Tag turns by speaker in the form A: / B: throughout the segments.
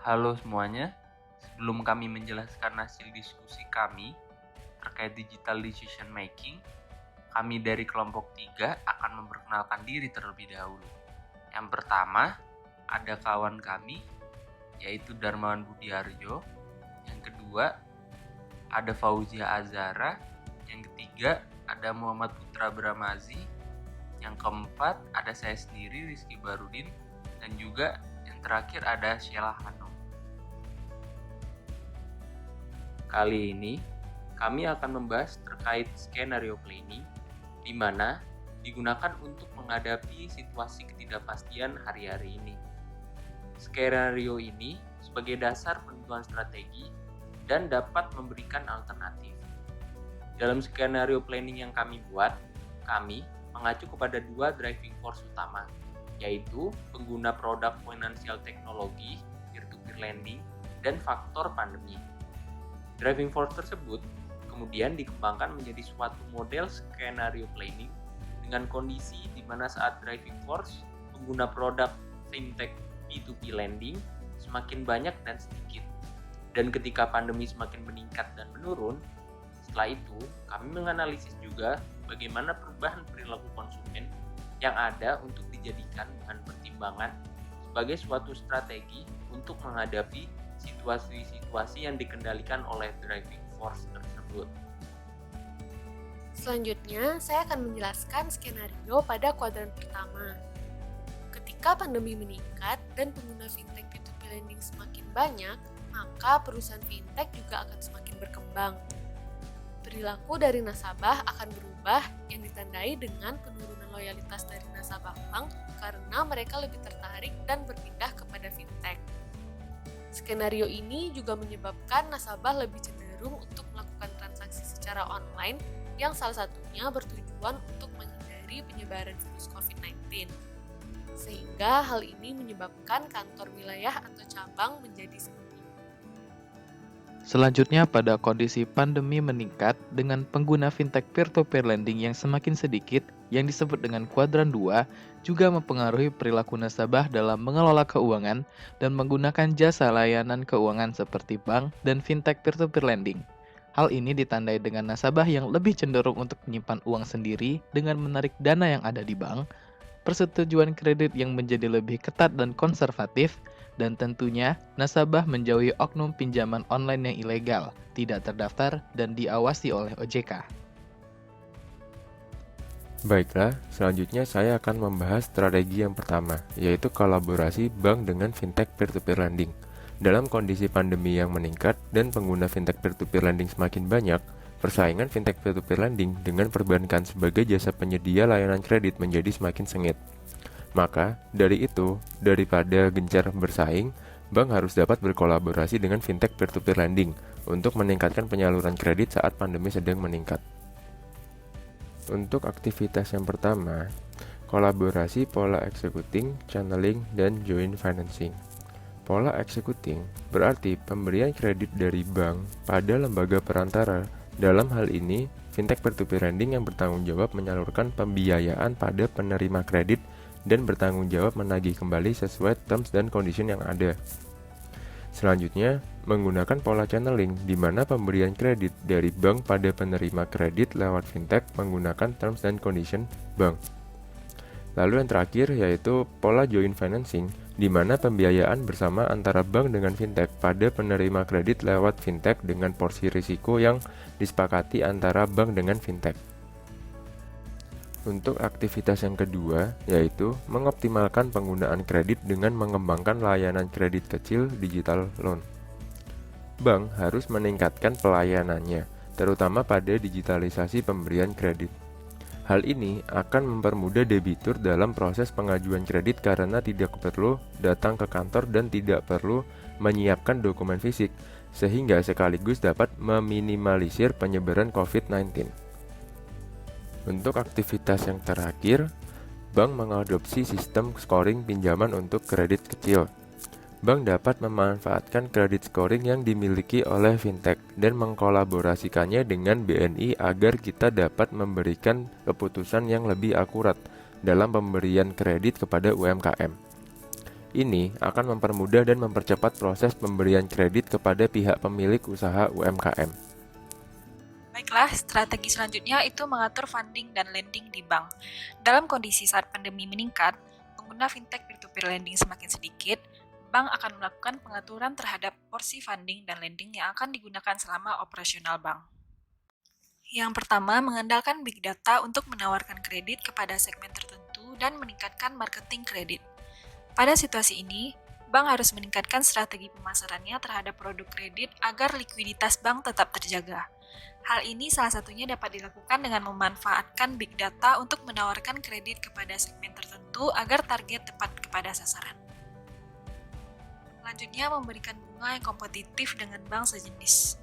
A: Halo semuanya, sebelum kami menjelaskan hasil diskusi kami terkait digital decision making, kami dari kelompok 3 akan memperkenalkan diri terlebih dahulu. Yang pertama, ada kawan kami, yaitu Darmawan Budiarjo. Yang kedua, ada Fauzia Azara. Yang ketiga, ada Muhammad Putra Bramazi. Yang keempat, ada saya sendiri, Rizky Barudin. Dan juga yang terakhir ada Sheila Hanum. Kali ini, kami akan membahas terkait skenario planning, di mana digunakan untuk menghadapi situasi ketidakpastian hari-hari ini. Skenario ini sebagai dasar penentuan strategi dan dapat memberikan alternatif. Dalam skenario planning yang kami buat, kami mengacu kepada dua driving force utama, yaitu pengguna produk financial teknologi, peer-to-peer lending, dan faktor pandemi. Driving force tersebut kemudian dikembangkan menjadi suatu model skenario planning dengan kondisi di mana saat driving force pengguna produk fintech P2P lending semakin banyak dan sedikit. Dan ketika pandemi semakin meningkat dan menurun, setelah itu kami menganalisis juga bagaimana perubahan perilaku konsumen yang ada untuk dijadikan bahan pertimbangan sebagai suatu strategi untuk menghadapi situasi-situasi yang dikendalikan oleh driving force tersebut.
B: Selanjutnya, saya akan menjelaskan skenario pada kuadran pertama. Ketika pandemi meningkat dan pengguna fintech P2P lending semakin banyak, maka perusahaan fintech juga akan semakin berkembang. Perilaku dari nasabah akan berubah yang ditandai dengan penurunan loyalitas dari nasabah bank karena mereka lebih tertarik dan berpindah kepada fintech. Skenario ini juga menyebabkan nasabah lebih cenderung untuk melakukan transaksi secara online yang salah satunya bertujuan untuk menghindari penyebaran virus COVID-19. Sehingga hal ini menyebabkan kantor wilayah atau cabang menjadi sepi.
C: Selanjutnya, pada kondisi pandemi meningkat dengan pengguna fintech peer-to-peer lending yang semakin sedikit, yang disebut dengan kuadran 2, juga mempengaruhi perilaku nasabah dalam mengelola keuangan dan menggunakan jasa layanan keuangan seperti bank dan fintech peer-to-peer lending. Hal ini ditandai dengan nasabah yang lebih cenderung untuk menyimpan uang sendiri dengan menarik dana yang ada di bank, persetujuan kredit yang menjadi lebih ketat dan konservatif, dan tentunya nasabah menjauhi oknum pinjaman online yang ilegal, tidak terdaftar, dan diawasi oleh OJK.
D: Baiklah, selanjutnya saya akan membahas strategi yang pertama, yaitu kolaborasi bank dengan fintech peer-to-peer lending. Dalam kondisi pandemi yang meningkat dan pengguna fintech peer-to-peer lending semakin banyak, persaingan fintech peer-to-peer lending dengan perbankan sebagai jasa penyedia layanan kredit menjadi semakin sengit. Maka, dari itu, daripada gencar bersaing, bank harus dapat berkolaborasi dengan fintech peer-to-peer lending untuk meningkatkan penyaluran kredit saat pandemi sedang meningkat. Untuk aktivitas yang pertama, kolaborasi pola executing, channeling, dan joint financing. Pola executing berarti pemberian kredit dari bank pada lembaga perantara. Dalam hal ini, fintech peer-to-peer lending yang bertanggung jawab menyalurkan pembiayaan pada penerima kredit dan bertanggung jawab menagih kembali sesuai terms dan condition yang ada. Selanjutnya, menggunakan pola channeling di mana pemberian kredit dari bank pada penerima kredit lewat fintech menggunakan terms dan condition bank. Lalu yang terakhir yaitu pola joint financing di mana pembiayaan bersama antara bank dengan fintech pada penerima kredit lewat fintech dengan porsi risiko yang disepakati antara bank dengan fintech. Untuk aktivitas yang kedua, yaitu mengoptimalkan penggunaan kredit dengan mengembangkan layanan kredit kecil digital loan. Bank harus meningkatkan pelayanannya, terutama pada digitalisasi pemberian kredit. Hal ini akan mempermudah debitur dalam proses pengajuan kredit karena tidak perlu datang ke kantor dan tidak perlu menyiapkan dokumen fisik, sehingga sekaligus dapat meminimalisir penyebaran COVID-19. Untuk aktivitas yang terakhir, bank mengadopsi sistem scoring pinjaman untuk kredit kecil. Bank dapat memanfaatkan kredit scoring yang dimiliki oleh fintech dan mengkolaborasikannya dengan BNI agar kita dapat memberikan keputusan yang lebih akurat dalam pemberian kredit kepada UMKM. Ini akan mempermudah dan mempercepat proses pemberian kredit kepada pihak pemilik usaha UMKM.
E: Baiklah, strategi selanjutnya itu mengatur funding dan lending di bank. Dalam kondisi saat pandemi meningkat, pengguna fintech peer-to-peer lending semakin sedikit, bank akan melakukan pengaturan terhadap porsi funding dan lending yang akan digunakan selama operasional bank. Yang pertama, mengandalkan big data untuk menawarkan kredit kepada segmen tertentu dan meningkatkan marketing kredit. Pada situasi ini, bank harus meningkatkan strategi pemasarannya terhadap produk kredit agar likuiditas bank tetap terjaga. Hal ini salah satunya dapat dilakukan dengan memanfaatkan big data untuk menawarkan kredit kepada segmen tertentu agar target tepat kepada sasaran. Selanjutnya, memberikan bunga yang kompetitif dengan bank sejenis.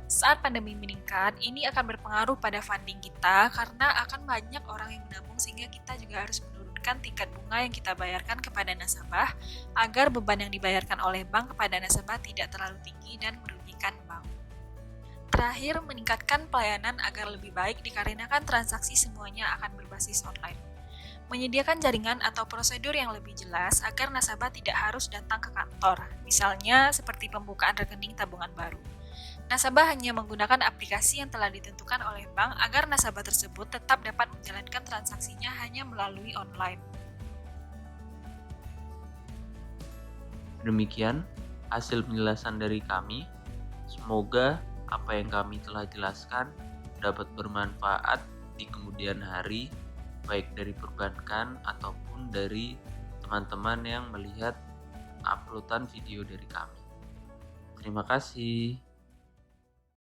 E: Saat pandemi meningkat, ini akan berpengaruh pada funding kita karena akan banyak orang yang menabung sehingga kita juga harus menurunkan tingkat bunga yang kita bayarkan kepada nasabah agar beban yang dibayarkan oleh bank kepada nasabah tidak terlalu tinggi dan merugikan bank. Terakhir, meningkatkan pelayanan agar lebih baik dikarenakan transaksi semuanya akan berbasis online. Menyediakan jaringan atau prosedur yang lebih jelas agar nasabah tidak harus datang ke kantor, misalnya seperti pembukaan rekening tabungan baru. Nasabah hanya menggunakan aplikasi yang telah ditentukan oleh bank agar nasabah tersebut tetap dapat menjalankan transaksinya hanya melalui online.
A: Demikian hasil penjelasan dari kami. Semoga apa yang kami telah jelaskan dapat bermanfaat di kemudian hari, baik dari perbankan ataupun dari teman-teman yang melihat uploadan video dari kami. Terima kasih.